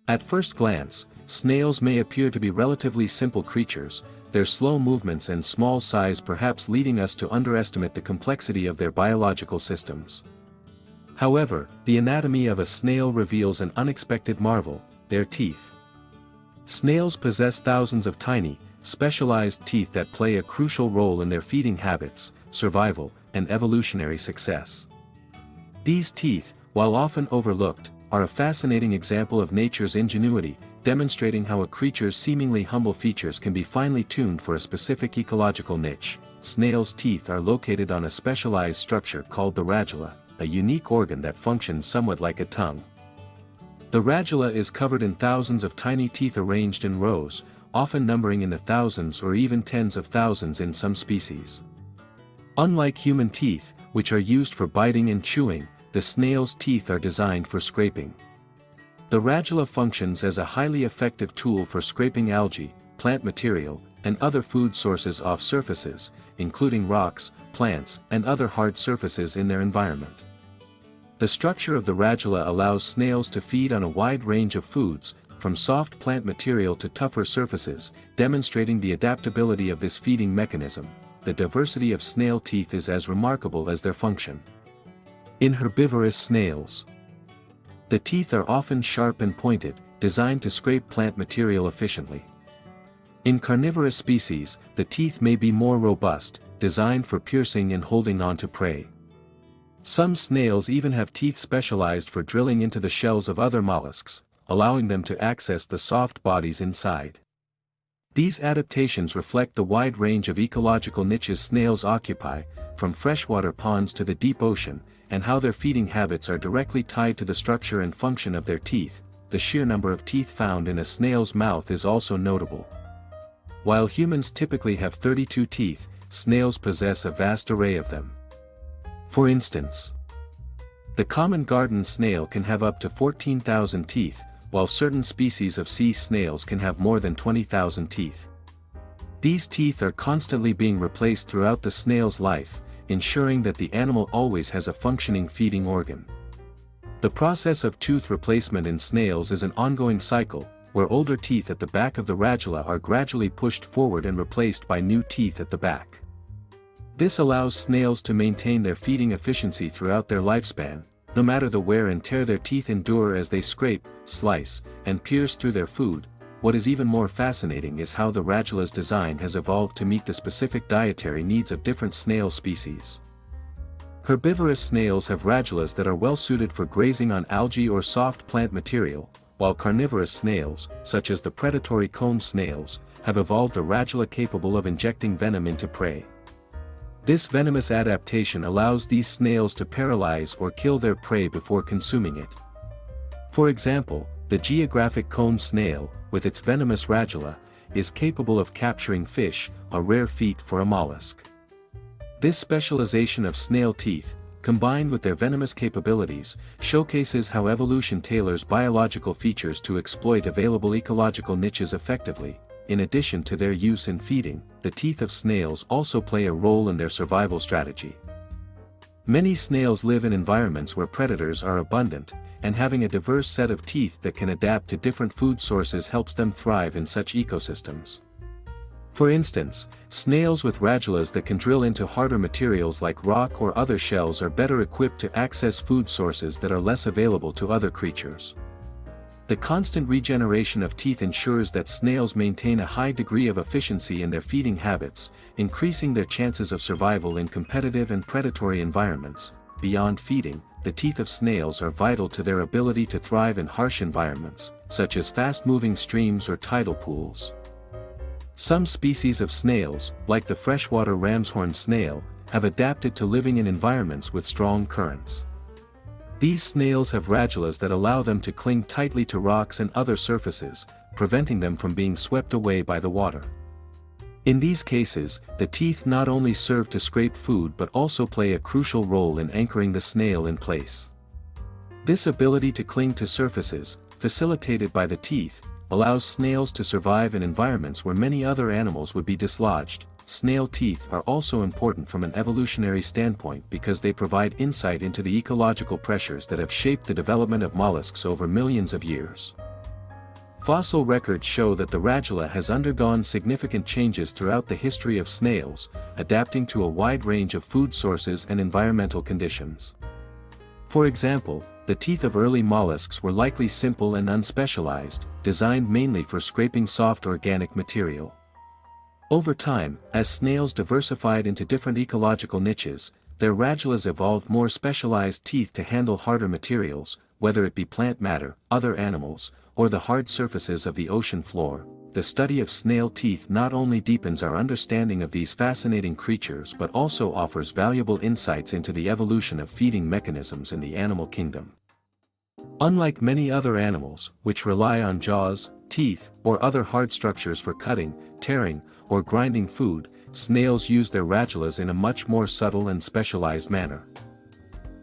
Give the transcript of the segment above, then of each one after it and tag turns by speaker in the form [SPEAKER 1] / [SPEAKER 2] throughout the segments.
[SPEAKER 1] At first glance, snails may appear to be relatively simple creatures, their slow movements and small size perhaps leading us to underestimate the complexity of their biological systems. However, the anatomy of a snail reveals an unexpected marvel: their teeth. Snails possess thousands of tiny, specialized teeth that play a crucial role in their feeding habits, survival, and evolutionary success. These teeth, while often overlooked, are a fascinating example of nature's ingenuity, demonstrating how a creature's seemingly humble features can be finely tuned for a specific ecological niche. Snails' teeth are located on a specialized structure called the radula, a unique organ that functions somewhat like a tongue. The radula is covered in thousands of tiny teeth arranged in rows, often numbering in the thousands or even tens of thousands in some species. Unlike human teeth, which are used for biting and chewing, the snail's teeth are designed for scraping. The radula functions as a highly effective tool for scraping algae, plant material, and other food sources off surfaces, including rocks, plants, and other hard surfaces in their environment. The structure of the radula allows snails to feed on a wide range of foods, from soft plant material to tougher surfaces, demonstrating the adaptability of this feeding mechanism. The diversity of snail teeth is as remarkable as their function. In herbivorous snails, the teeth are often sharp and pointed, designed to scrape plant material efficiently. In carnivorous species, the teeth may be more robust, designed for piercing and holding on to prey. Some snails even have teeth specialized for drilling into the shells of other mollusks, allowing them to access the soft bodies inside. These adaptations reflect the wide range of ecological niches snails occupy, from freshwater ponds to the deep ocean, and how their feeding habits are directly tied to the structure and function of their teeth. The sheer number of teeth found in a snail's mouth is also notable. While humans typically have 32 teeth, snails possess a vast array of them. For instance, the common garden snail can have up to 14,000 teeth, while certain species of sea snails can have more than 20,000 teeth. These teeth are constantly being replaced throughout the snail's life, ensuring that the animal always has a functioning feeding organ. The process of tooth replacement in snails is an ongoing cycle, where older teeth at the back of the radula are gradually pushed forward and replaced by new teeth at the back. This allows snails to maintain their feeding efficiency throughout their lifespan, no matter the wear and tear their teeth endure as they scrape, slice, and pierce through their food. What is even more fascinating is how the radula's design has evolved to meet the specific dietary needs of different snail species. Herbivorous snails have radulas that are well suited for grazing on algae or soft plant material, while carnivorous snails, such as the predatory cone snails, have evolved a radula capable of injecting venom into prey. This venomous adaptation allows these snails to paralyze or kill their prey before consuming it. For example, the geographic cone snail, with its venomous radula, is capable of capturing fish, a rare feat for a mollusk. This specialization of snail teeth, combined with their venomous capabilities, showcases how evolution tailors biological features to exploit available ecological niches effectively. In addition to their use in feeding, the teeth of snails also play a role in their survival strategy. Many snails live in environments where predators are abundant, and having a diverse set of teeth that can adapt to different food sources helps them thrive in such ecosystems. For instance, snails with radulas that can drill into harder materials like rock or other shells are better equipped to access food sources that are less available to other creatures. The constant regeneration of teeth ensures that snails maintain a high degree of efficiency in their feeding habits, increasing their chances of survival in competitive and predatory environments. Beyond feeding, the teeth of snails are vital to their ability to thrive in harsh environments, such as fast-moving streams or tidal pools. Some species of snails, like the freshwater ramshorn snail, have adapted to living in environments with strong currents. These snails have radulas that allow them to cling tightly to rocks and other surfaces, preventing them from being swept away by the water. In these cases, the teeth not only serve to scrape food but also play a crucial role in anchoring the snail in place. This ability to cling to surfaces, facilitated by the teeth, allows snails to survive in environments where many other animals would be dislodged. Snail teeth are also important from an evolutionary standpoint because they provide insight into the ecological pressures that have shaped the development of mollusks over millions of years. Fossil records show that the radula has undergone significant changes throughout the history of snails, adapting to a wide range of food sources and environmental conditions. For example, the teeth of early mollusks were likely simple and unspecialized, designed mainly for scraping soft organic material. Over time, as snails diversified into different ecological niches, their radulas evolved more specialized teeth to handle harder materials, whether it be plant matter, other animals, or the hard surfaces of the ocean floor. The study of snail teeth not only deepens our understanding of these fascinating creatures but also offers valuable insights into the evolution of feeding mechanisms in the animal kingdom. Unlike many other animals, which rely on jaws, teeth, or other hard structures for cutting, tearing, or grinding food, snails use their radulas in a much more subtle and specialized manner.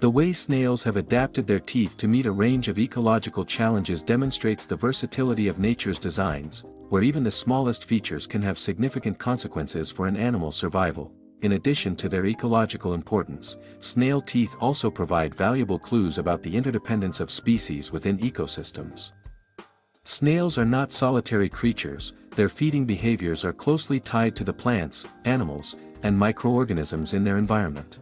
[SPEAKER 1] The way snails have adapted their teeth to meet a range of ecological challenges demonstrates the versatility of nature's designs, where even the smallest features can have significant consequences for an animal's survival. In addition to their ecological importance, snail teeth also provide valuable clues about the interdependence of species within ecosystems. Snails are not solitary creatures, their feeding behaviors are closely tied to the plants, animals, and microorganisms in their environment.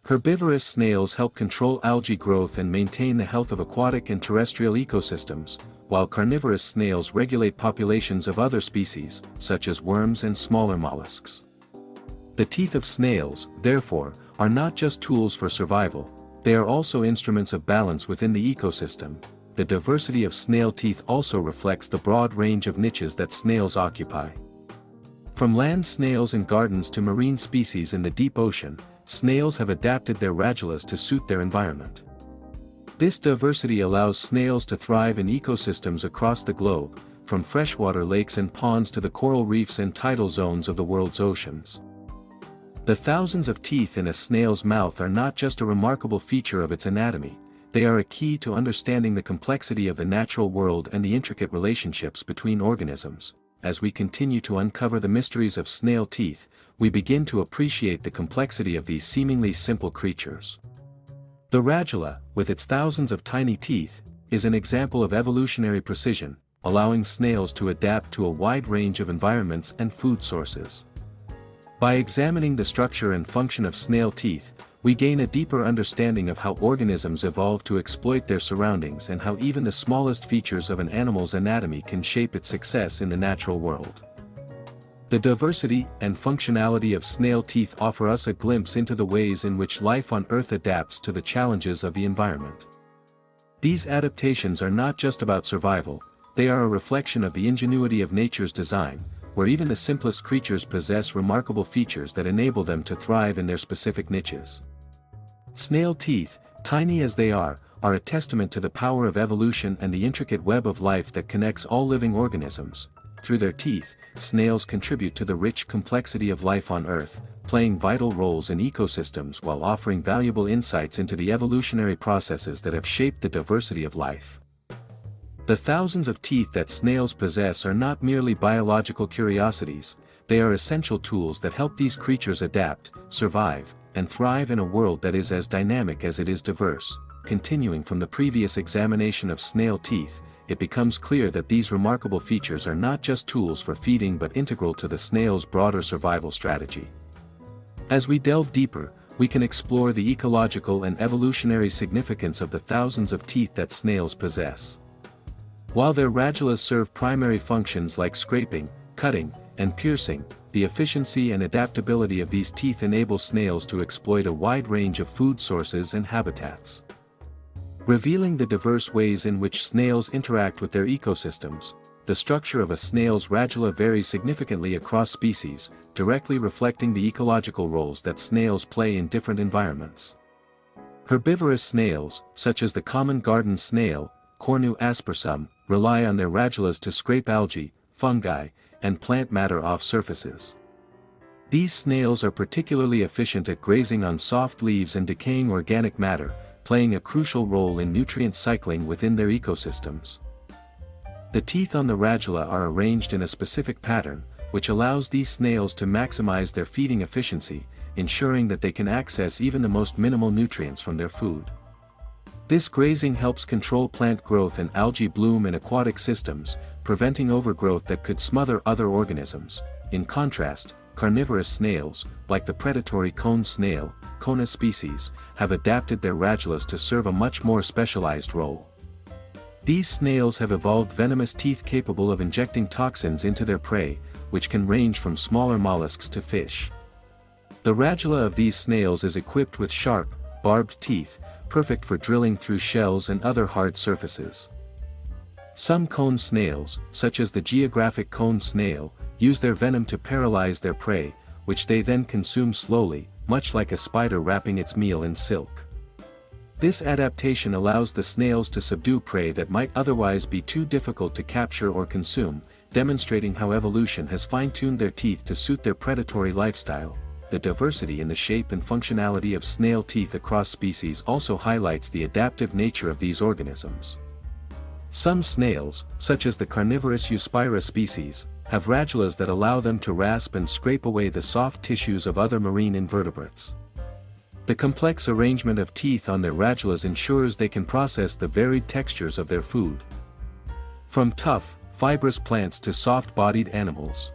[SPEAKER 1] Herbivorous snails help control algae growth and maintain the health of aquatic and terrestrial ecosystems, while carnivorous snails regulate populations of other species, such as worms and smaller mollusks. The teeth of snails, therefore, are not just tools for survival, they are also instruments of balance within the ecosystem. The diversity of snail teeth also reflects the broad range of niches that snails occupy. From land snails in gardens to marine species in the deep ocean, snails have adapted their radulas to suit their environment. This diversity allows snails to thrive in ecosystems across the globe, from freshwater lakes and ponds to the coral reefs and tidal zones of the world's oceans. The thousands of teeth in a snail's mouth are not just a remarkable feature of its anatomy, they are a key to understanding the complexity of the natural world and the intricate relationships between organisms. As we continue to uncover the mysteries of snail teeth, we begin to appreciate the complexity of these seemingly simple creatures. The radula, with its thousands of tiny teeth, is an example of evolutionary precision, allowing snails to adapt to a wide range of environments and food sources. By examining the structure and function of snail teeth, we gain a deeper understanding of how organisms evolve to exploit their surroundings and how even the smallest features of an animal's anatomy can shape its success in the natural world. The diversity and functionality of snail teeth offer us a glimpse into the ways in which life on Earth adapts to the challenges of the environment. These adaptations are not just about survival, they are a reflection of the ingenuity of nature's design, where even the simplest creatures possess remarkable features that enable them to thrive in their specific niches. Snail teeth, tiny as they are a testament to the power of evolution and the intricate web of life that connects all living organisms. Through their teeth, snails contribute to the rich complexity of life on Earth, playing vital roles in ecosystems while offering valuable insights into the evolutionary processes that have shaped the diversity of life. The thousands of teeth that snails possess are not merely biological curiosities, they are essential tools that help these creatures adapt, survive, and thrive in a world that is as dynamic as it is diverse. Continuing from the previous examination of snail teeth, it becomes clear that these remarkable features are not just tools for feeding but integral to the snail's broader survival strategy. As we delve deeper, we can explore the ecological and evolutionary significance of the thousands of teeth that snails possess. While their radulas serve primary functions like scraping, cutting, and piercing, the efficiency and adaptability of these teeth enable snails to exploit a wide range of food sources and habitats. Revealing the diverse ways in which snails interact with their ecosystems, the structure of a snail's radula varies significantly across species, directly reflecting the ecological roles that snails play in different environments. Herbivorous snails, such as the common garden snail, Cornu aspersum, rely on their radulas to scrape algae, fungi, and plant matter off surfaces. These snails are particularly efficient at grazing on soft leaves and decaying organic matter, playing a crucial role in nutrient cycling within their ecosystems. The teeth on the radula are arranged in a specific pattern, which allows these snails to maximize their feeding efficiency, ensuring that they can access even the most minimal nutrients from their food. This grazing helps control plant growth and algae bloom in aquatic systems, preventing overgrowth that could smother other organisms. In contrast, carnivorous snails, like the predatory cone snail, Conus species, have adapted their radulas to serve a much more specialized role. These snails have evolved venomous teeth capable of injecting toxins into their prey, which can range from smaller mollusks to fish. The radula of these snails is equipped with sharp, barbed teeth, perfect for drilling through shells and other hard surfaces. Some cone snails, such as the geographic cone snail, use their venom to paralyze their prey, which they then consume slowly, much like a spider wrapping its meal in silk. This adaptation allows the snails to subdue prey that might otherwise be too difficult to capture or consume, demonstrating how evolution has fine-tuned their teeth to suit their predatory lifestyle. The diversity in the shape and functionality of snail teeth across species also highlights the adaptive nature of these organisms. Some snails, such as the carnivorous Euspira species, have radulas that allow them to rasp and scrape away the soft tissues of other marine invertebrates. The complex arrangement of teeth on their radulas ensures they can process the varied textures of their food. From tough, fibrous plants to soft-bodied animals.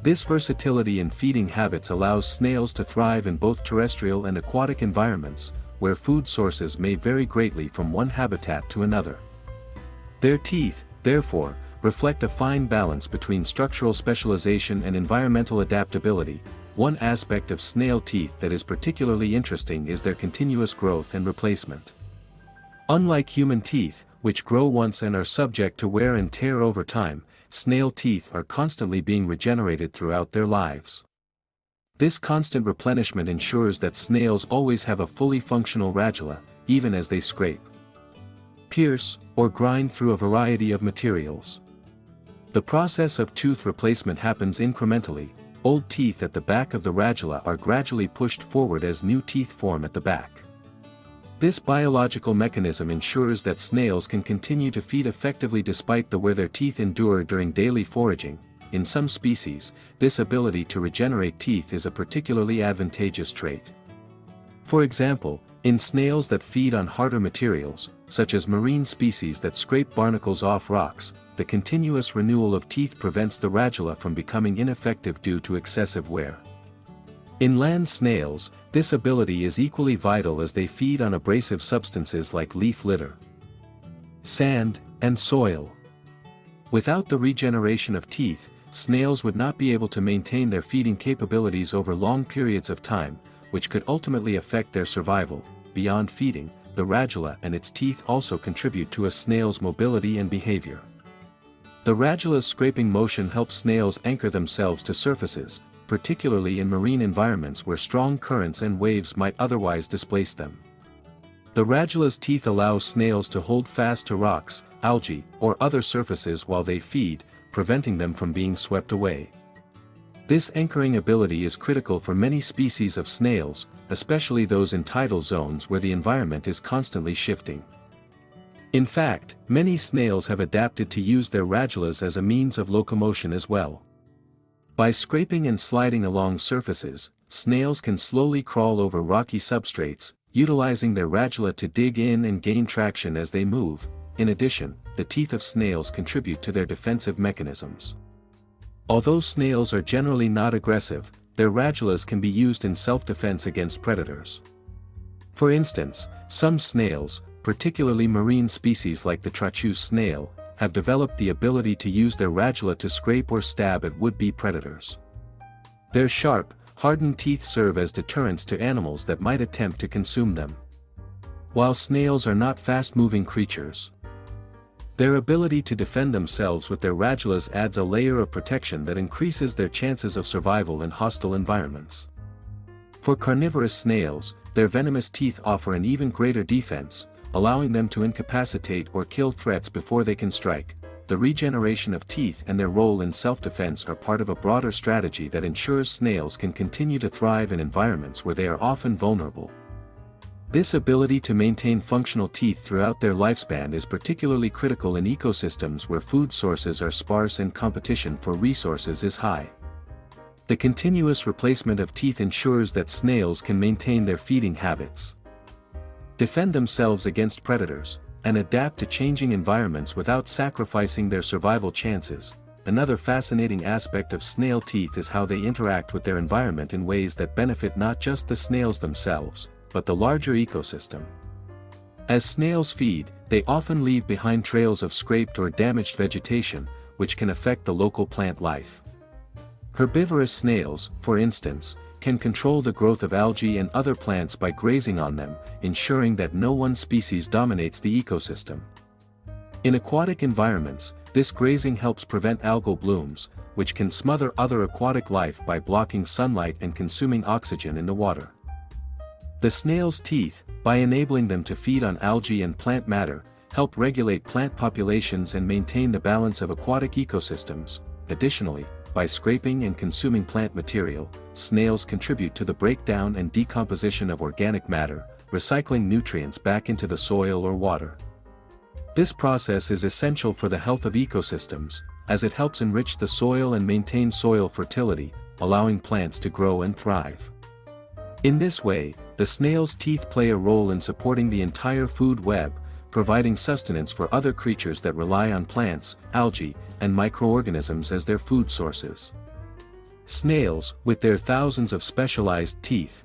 [SPEAKER 1] This versatility in feeding habits allows snails to thrive in both terrestrial and aquatic environments, where food sources may vary greatly from one habitat to another. Their teeth, therefore, reflect a fine balance between structural specialization and environmental adaptability. One aspect of snail teeth that is particularly interesting is their continuous growth and replacement. Unlike human teeth, which grow once and are subject to wear and tear over time, snail teeth are constantly being regenerated throughout their lives. This constant replenishment ensures that snails always have a fully functional radula, even as they scrape, pierce, or grind through a variety of materials. The process of tooth replacement happens incrementally. Old teeth at the back of the radula are gradually pushed forward as new teeth form at the back. This biological mechanism ensures that snails can continue to feed effectively despite the wear their teeth endure during daily foraging. In some species, this ability to regenerate teeth is a particularly advantageous trait. For example, in snails that feed on harder materials, such as marine species that scrape barnacles off rocks, the continuous renewal of teeth prevents the radula from becoming ineffective due to excessive wear. In land snails, this ability is equally vital as they feed on abrasive substances like leaf litter, sand, and soil. Without the regeneration of teeth, snails would not be able to maintain their feeding capabilities over long periods of time, which could ultimately affect their survival. Beyond feeding, the radula and its teeth also contribute to a snail's mobility and behavior. The radula's scraping motion helps snails anchor themselves to surfaces, particularly in marine environments where strong currents and waves might otherwise displace them. The radula's teeth allow snails to hold fast to rocks, algae, or other surfaces while they feed, preventing them from being swept away. This anchoring ability is critical for many species of snails, especially those in tidal zones where the environment is constantly shifting. In fact, many snails have adapted to use their radulas as a means of locomotion as well. By scraping and sliding along surfaces, snails can slowly crawl over rocky substrates, utilizing their radula to dig in and gain traction as they move. In addition, the teeth of snails contribute to their defensive mechanisms. Although snails are generally not aggressive, their radulas can be used in self-defense against predators. For instance, some snails, particularly marine species like the Trachus snail, have developed the ability to use their radula to scrape or stab at would-be predators. Their sharp, hardened teeth serve as deterrents to animals that might attempt to consume them. While snails are not fast-moving creatures, their ability to defend themselves with their radulas adds a layer of protection that increases their chances of survival in hostile environments. For carnivorous snails, their venomous teeth offer an even greater defense, allowing them to incapacitate or kill threats before they can strike. The regeneration of teeth and their role in self-defense are part of a broader strategy that ensures snails can continue to thrive in environments where they are often vulnerable. This ability to maintain functional teeth throughout their lifespan is particularly critical in ecosystems where food sources are sparse and competition for resources is high. The continuous replacement of teeth ensures that snails can maintain their feeding habits. defend themselves against predators, and adapt to changing environments without sacrificing their survival chances. Another fascinating aspect of snail teeth is how they interact with their environment in ways that benefit not just the snails themselves, but the larger ecosystem. As snails feed, they often leave behind trails of scraped or damaged vegetation, which can affect the local plant life. Herbivorous snails, for instance, can control the growth of algae and other plants by grazing on them, ensuring that no one species dominates the ecosystem. In aquatic environments, this grazing helps prevent algal blooms, which can smother other aquatic life by blocking sunlight and consuming oxygen in the water. The snail's teeth, by enabling them to feed on algae and plant matter, help regulate plant populations and maintain the balance of aquatic ecosystems. Additionally, by scraping and consuming plant material, snails contribute to the breakdown and decomposition of organic matter, recycling nutrients back into the soil or water. This process is essential for the health of ecosystems, as it helps enrich the soil and maintain soil fertility, allowing plants to grow and thrive. In this way, the snail's teeth play a role in supporting the entire food web, providing sustenance for other creatures that rely on plants, algae, and microorganisms as their food sources. Snails, with their thousands of specialized teeth,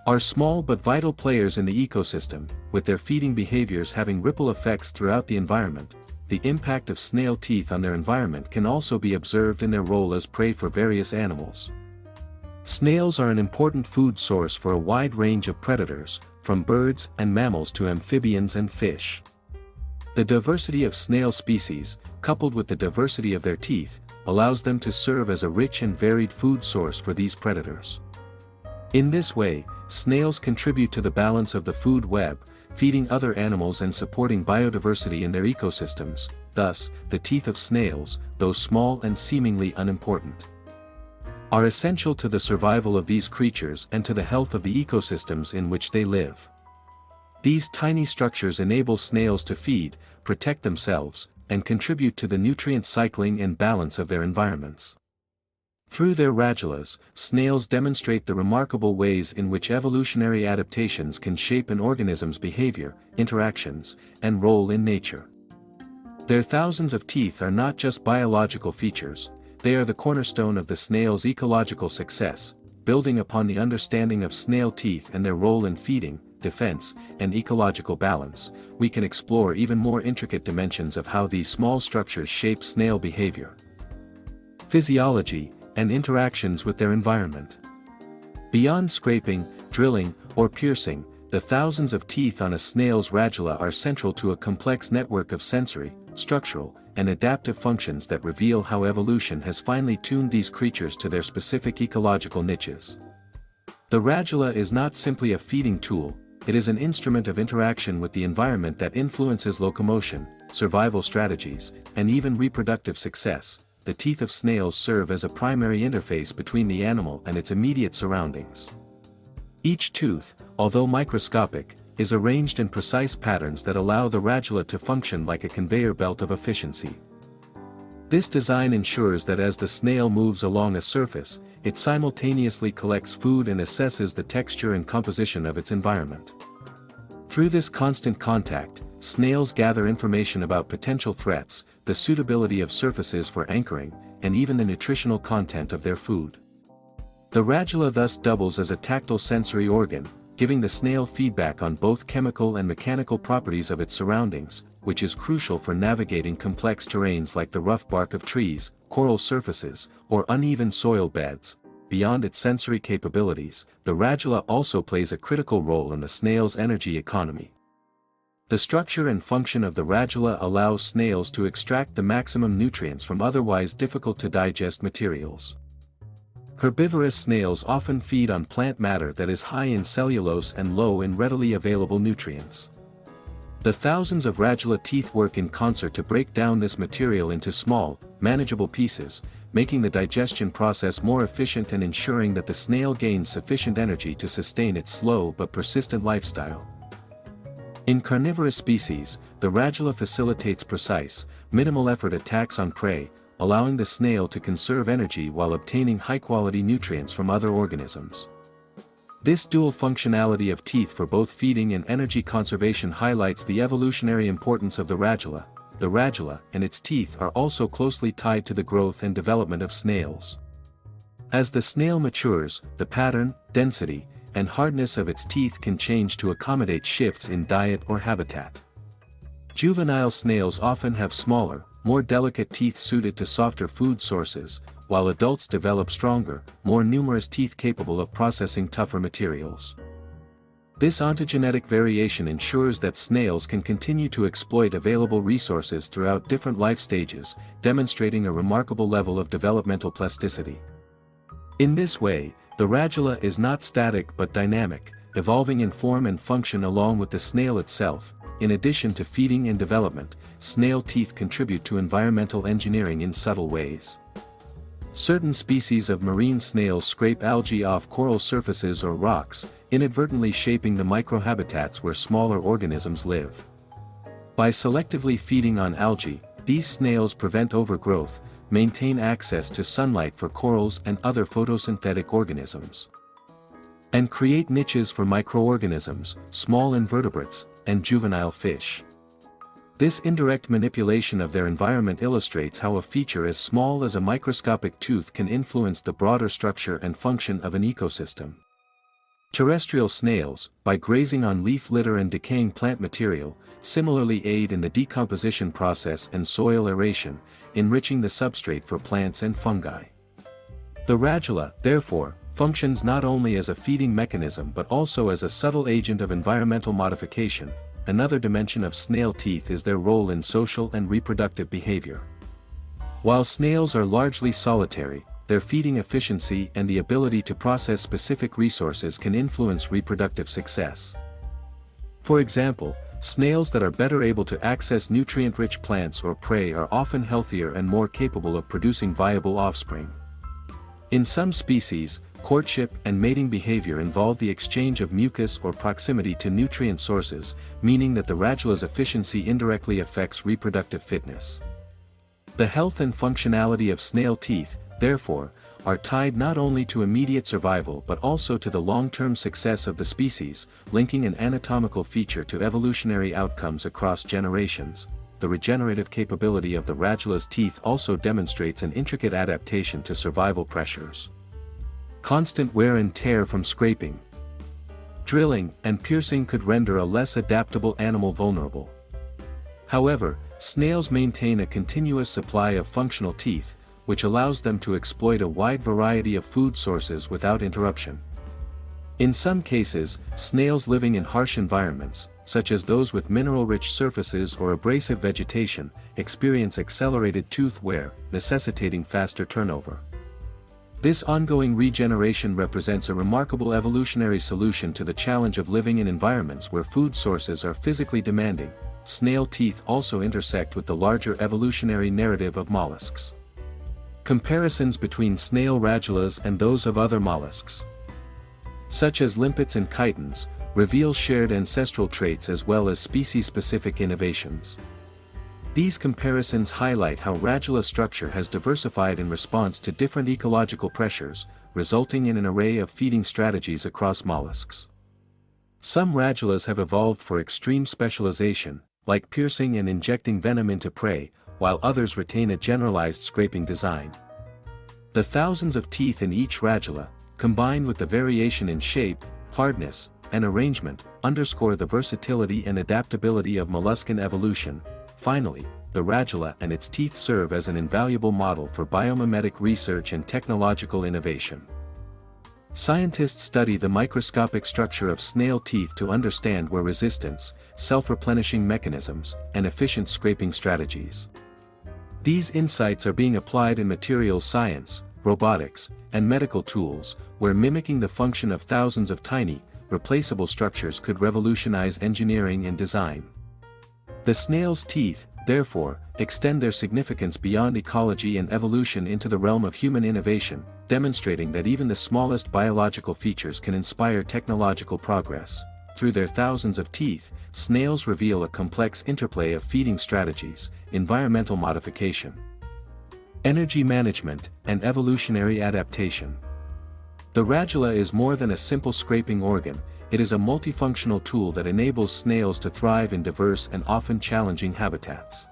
[SPEAKER 1] are small but vital players in the ecosystem, with their feeding behaviors having ripple effects throughout the environment. The impact of snail teeth on their environment can also be observed in their role as prey for various animals. Snails are an important food source for a wide range of predators, from birds and mammals to amphibians and fish. The diversity of snail species, coupled with the diversity of their teeth, allows them to serve as a rich and varied food source for these predators. In this way, snails contribute to the balance of the food web, feeding other animals and supporting biodiversity in their ecosystems. Thus, the teeth of snails, though small and seemingly unimportant, are essential to the survival of these creatures and to the health of the ecosystems in which they live. These tiny structures enable snails to feed, protect themselves, and contribute to the nutrient cycling and balance of their environments. Through their radulas, snails demonstrate the remarkable ways in which evolutionary adaptations can shape an organism's behavior, interactions, and role in nature. Their thousands of teeth are not just biological features, they are the cornerstone of the snail's ecological success. Building upon the understanding of snail teeth and their role in feeding, defense, and ecological balance, we can explore even more intricate dimensions of how these small structures shape snail behavior, physiology, and interactions with their environment. Beyond scraping, drilling, or piercing, the thousands of teeth on a snail's radula are central to a complex network of sensory, structural, and adaptive functions that reveal how evolution has finely tuned these creatures to their specific ecological niches. The radula is not simply a feeding tool, it is an instrument of interaction with the environment that influences locomotion, survival strategies, and even reproductive success. The teeth of snails serve as a primary interface between the animal and its immediate surroundings. Each tooth, although microscopic, is arranged in precise patterns that allow the radula to function like a conveyor belt of efficiency. This design ensures that as the snail moves along a surface, it simultaneously collects food and assesses the texture and composition of its environment. Through this constant contact, snails gather information about potential threats, the suitability of surfaces for anchoring, and even the nutritional content of their food. The radula thus doubles as a tactile sensory organ, giving the snail feedback on both chemical and mechanical properties of its surroundings, which is crucial for navigating complex terrains like the rough bark of trees, coral surfaces, or uneven soil beds. Beyond its sensory capabilities, the radula also plays a critical role in the snail's energy economy. The structure and function of the radula allows snails to extract the maximum nutrients from otherwise difficult-to-digest materials. Herbivorous snails often feed on plant matter that is high in cellulose and low in readily available nutrients. The thousands of radula teeth work in concert to break down this material into small, manageable pieces, making the digestion process more efficient and ensuring that the snail gains sufficient energy to sustain its slow but persistent lifestyle. In carnivorous species, the radula facilitates precise, minimal-effort attacks on prey, allowing the snail to conserve energy while obtaining high-quality nutrients from other organisms. This dual functionality of teeth for both feeding and energy conservation highlights the evolutionary importance of the radula. The radula and its teeth are also closely tied to the growth and development of snails. As the snail matures, the pattern, density, and hardness of its teeth can change to accommodate shifts in diet or habitat. Juvenile snails often have smaller, more delicate teeth suited to softer food sources, while adults develop stronger, more numerous teeth capable of processing tougher materials. This ontogenetic variation ensures that snails can continue to exploit available resources throughout different life stages, demonstrating a remarkable level of developmental plasticity. In this way, the radula is not static but dynamic, evolving in form and function along with the snail itself. In addition to feeding and development, snail teeth contribute to environmental engineering in subtle ways. Certain species of marine snails scrape algae off coral surfaces or rocks, inadvertently shaping the microhabitats where smaller organisms live. By selectively feeding on algae, these snails prevent overgrowth, maintain access to sunlight for corals and other photosynthetic organisms, and create niches for microorganisms, small invertebrates, and juvenile fish. This indirect manipulation of their environment illustrates how a feature as small as a microscopic tooth can influence the broader structure and function of an ecosystem. Terrestrial snails, by grazing on leaf litter and decaying plant material, similarly aid in the decomposition process and soil aeration, enriching the substrate for plants and fungi. The radula, therefore, functions not only as a feeding mechanism but also as a subtle agent of environmental modification. Another dimension of snail teeth is their role in social and reproductive behavior. While snails are largely solitary, their feeding efficiency and the ability to process specific resources can influence reproductive success. For example, snails that are better able to access nutrient-rich plants or prey are often healthier and more capable of producing viable offspring. In some species, courtship and mating behavior involve the exchange of mucus or proximity to nutrient sources, meaning that the radula's efficiency indirectly affects reproductive fitness. The health and functionality of snail teeth, therefore, are tied not only to immediate survival but also to the long-term success of the species, linking an anatomical feature to evolutionary outcomes across generations. The regenerative capability of the radula's teeth also demonstrates an intricate adaptation to survival pressures. Constant wear and tear from scraping, drilling, and piercing could render a less adaptable animal vulnerable. However, snails maintain a continuous supply of functional teeth, which allows them to exploit a wide variety of food sources without interruption. In some cases, snails living in harsh environments, such as those with mineral-rich surfaces or abrasive vegetation, experience accelerated tooth wear, necessitating faster turnover. This ongoing regeneration represents a remarkable evolutionary solution to the challenge of living in environments where food sources are physically demanding. Snail teeth also intersect with the larger evolutionary narrative of mollusks. Comparisons between snail radulas and those of other mollusks, such as limpets and chitons, reveal shared ancestral traits as well as species-specific innovations. These comparisons highlight how radula structure has diversified in response to different ecological pressures, resulting in an array of feeding strategies across mollusks. Some radulas have evolved for extreme specialization, like piercing and injecting venom into prey, while others retain a generalized scraping design. The thousands of teeth in each radula, combined with the variation in shape, hardness, and arrangement, underscore the versatility and adaptability of molluscan evolution. Finally, the radula and its teeth serve as an invaluable model for biomimetic research and technological innovation. Scientists study the microscopic structure of snail teeth to understand wear resistance, self-replenishing mechanisms, and efficient scraping strategies. These insights are being applied in materials science, robotics, and medical tools, where mimicking the function of thousands of tiny, replaceable structures could revolutionize engineering and design. The snail's teeth, therefore, extend their significance beyond ecology and evolution into the realm of human innovation, demonstrating that even the smallest biological features can inspire technological progress. Through their thousands of teeth, snails reveal a complex interplay of feeding strategies, environmental modification, energy management, and evolutionary adaptation. The radula is more than a simple scraping organ, it is a multifunctional tool that enables snails to thrive in diverse and often challenging habitats.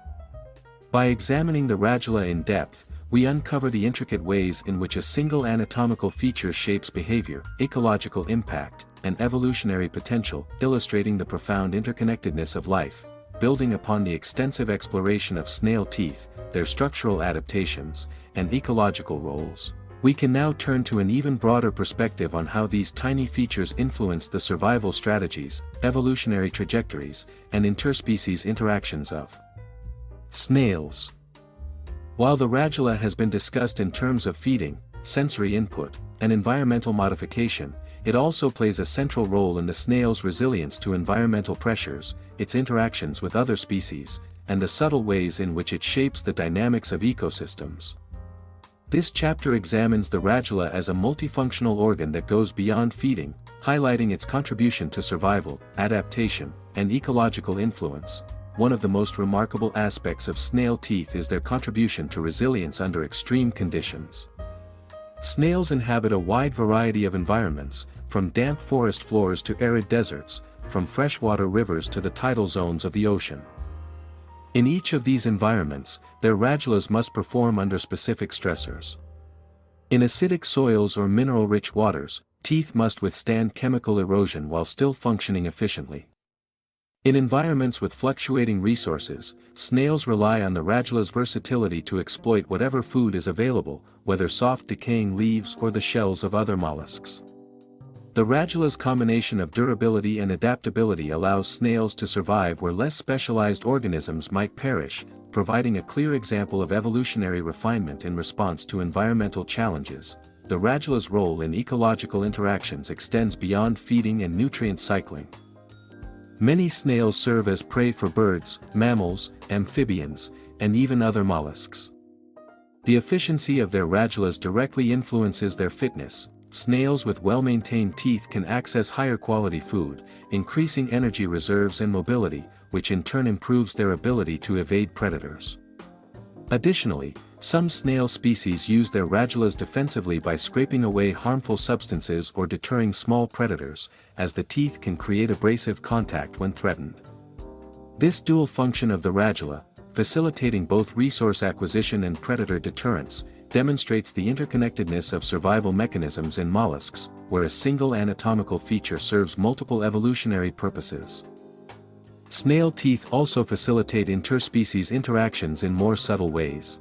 [SPEAKER 1] By examining the radula in depth, we uncover the intricate ways in which a single anatomical feature shapes behavior, ecological impact, and evolutionary potential, illustrating the profound interconnectedness of life. Building upon the extensive exploration of snail teeth, their structural adaptations, and ecological roles, we can now turn to an even broader perspective on how these tiny features influence the survival strategies, evolutionary trajectories, and interspecies interactions of snails. While the radula has been discussed in terms of feeding, sensory input, and environmental modification, it also plays a central role in the snail's resilience to environmental pressures, its interactions with other species, and the subtle ways in which it shapes the dynamics of ecosystems. This chapter examines the radula as a multifunctional organ that goes beyond feeding, highlighting its contribution to survival, adaptation, and ecological influence. One of the most remarkable aspects of snail teeth is their contribution to resilience under extreme conditions. Snails inhabit a wide variety of environments, from damp forest floors to arid deserts, from freshwater rivers to the tidal zones of the ocean. In each of these environments, their radulas must perform under specific stressors. In acidic soils or mineral-rich waters, teeth must withstand chemical erosion while still functioning efficiently. In environments with fluctuating resources, snails rely on the radula's versatility to exploit whatever food is available, whether soft decaying leaves or the shells of other mollusks. The radula's combination of durability and adaptability allows snails to survive where less specialized organisms might perish, providing a clear example of evolutionary refinement in response to environmental challenges. The radula's role in ecological interactions extends beyond feeding and nutrient cycling. Many snails serve as prey for birds, mammals, amphibians, and even other mollusks. The efficiency of their radulas directly influences their fitness. Snails with well-maintained teeth can access higher quality food, increasing energy reserves and mobility, which in turn improves their ability to evade predators. Additionally, some snail species use their radulas defensively by scraping away harmful substances or deterring small predators, as the teeth can create abrasive contact when threatened. This dual function of the radula, facilitating both resource acquisition and predator deterrence, demonstrates the interconnectedness of survival mechanisms in mollusks, where a single anatomical feature serves multiple evolutionary purposes. Snail teeth also facilitate interspecies interactions in more subtle ways.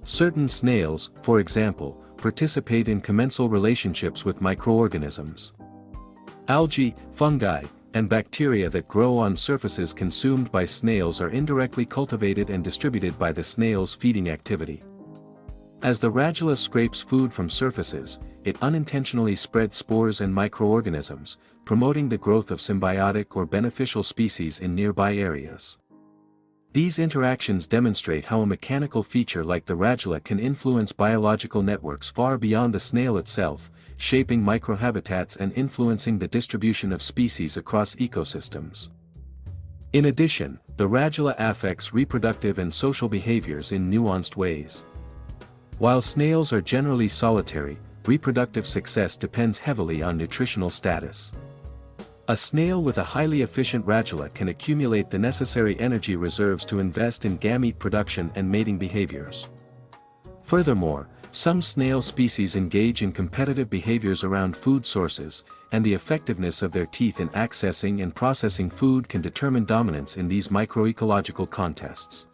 [SPEAKER 1] Certain snails, for example, participate in commensal relationships with microorganisms. Algae, fungi, and bacteria that grow on surfaces consumed by snails are indirectly cultivated and distributed by the snail's feeding activity. As the radula scrapes food from surfaces, it unintentionally spreads spores and microorganisms, promoting the growth of symbiotic or beneficial species in nearby areas. These interactions demonstrate how a mechanical feature like the radula can influence biological networks far beyond the snail itself, shaping microhabitats and influencing the distribution of species across ecosystems. In addition, the radula affects reproductive and social behaviors in nuanced ways. While snails are generally solitary, reproductive success depends heavily on nutritional status. A snail with a highly efficient radula can accumulate the necessary energy reserves to invest in gamete production and mating behaviors. Furthermore, some snail species engage in competitive behaviors around food sources, and the effectiveness of their teeth in accessing and processing food can determine dominance in these microecological contests.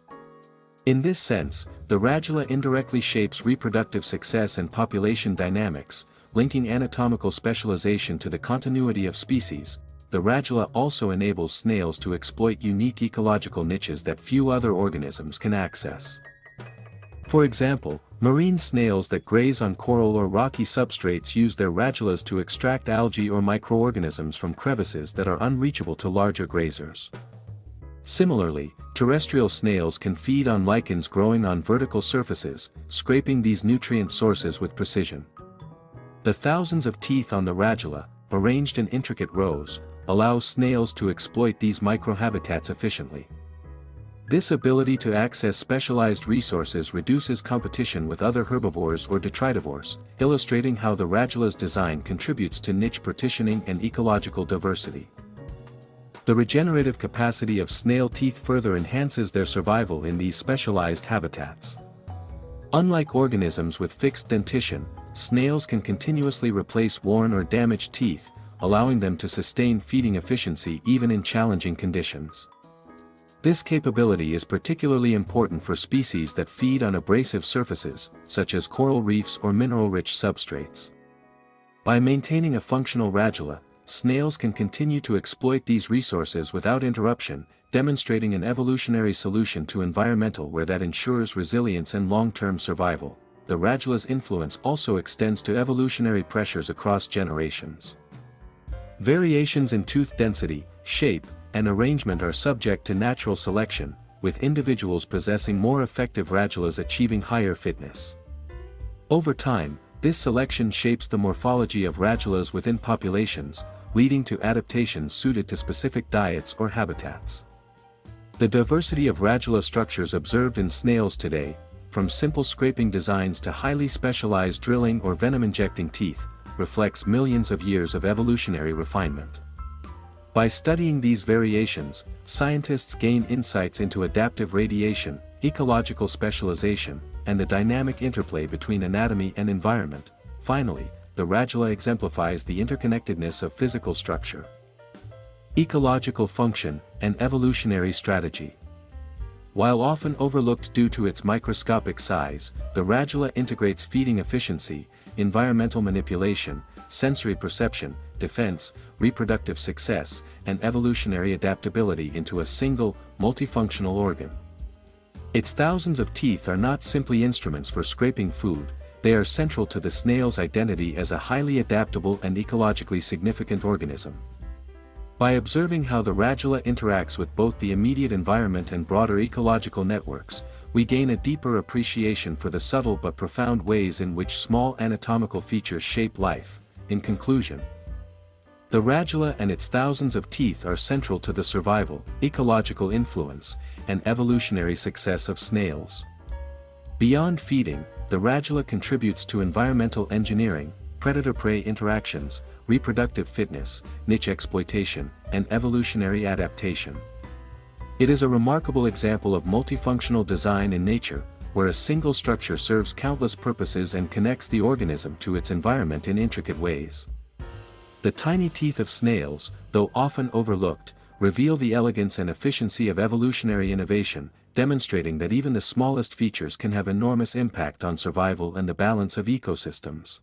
[SPEAKER 1] In this sense, the radula indirectly shapes reproductive success and population dynamics, linking anatomical specialization to the continuity of species. The radula also enables snails to exploit unique ecological niches that few other organisms can access. For example, marine snails that graze on coral or rocky substrates use their radulas to extract algae or microorganisms from crevices that are unreachable to larger grazers. Similarly, terrestrial snails can feed on lichens growing on vertical surfaces, scraping these nutrient sources with precision. The thousands of teeth on the radula, arranged in intricate rows, allow snails to exploit these microhabitats efficiently. This ability to access specialized resources reduces competition with other herbivores or detritivores, illustrating how the radula's design contributes to niche partitioning and ecological diversity. The regenerative capacity of snail teeth further enhances their survival in these specialized habitats. Unlike organisms with fixed dentition, snails can continuously replace worn or damaged teeth, allowing them to sustain feeding efficiency even in challenging conditions. This capability is particularly important for species that feed on abrasive surfaces, such as coral reefs or mineral-rich substrates. By maintaining a functional radula, snails can continue to exploit these resources without interruption, demonstrating an evolutionary solution to environmental where that ensures resilience and long-term survival. The radula's influence also extends to evolutionary pressures across generations. Variations in tooth density, shape, and arrangement are subject to natural selection, with individuals possessing more effective radulas achieving higher fitness. Over time, this selection shapes the morphology of radulas within populations, leading to adaptations suited to specific diets or habitats. The diversity of radula structures observed in snails today, from simple scraping designs to highly specialized drilling or venom-injecting teeth, reflects millions of years of evolutionary refinement. By studying these variations, scientists gain insights into adaptive radiation, ecological specialization, and the dynamic interplay between anatomy and environment. Finally, the radula exemplifies the interconnectedness of physical structure, ecological function, and evolutionary strategy. While often overlooked due to its microscopic size, the radula integrates feeding efficiency, environmental manipulation, sensory perception, defense, reproductive success, and evolutionary adaptability into a single, multifunctional organ. Its thousands of teeth are not simply instruments for scraping food, they are central to the snail's identity as a highly adaptable and ecologically significant organism. By observing how the radula interacts with both the immediate environment and broader ecological networks, we gain a deeper appreciation for the subtle but profound ways in which small anatomical features shape life. In conclusion, the radula and its thousands of teeth are central to the survival, ecological influence, and evolutionary success of snails. Beyond feeding, the radula contributes to environmental engineering, predator-prey interactions, reproductive fitness, niche exploitation, and evolutionary adaptation. It is a remarkable example of multifunctional design in nature, where a single structure serves countless purposes and connects the organism to its environment in intricate ways. The tiny teeth of snails, though often overlooked, reveal the elegance and efficiency of evolutionary innovation, demonstrating that even the smallest features can have enormous impact on survival and the balance of ecosystems.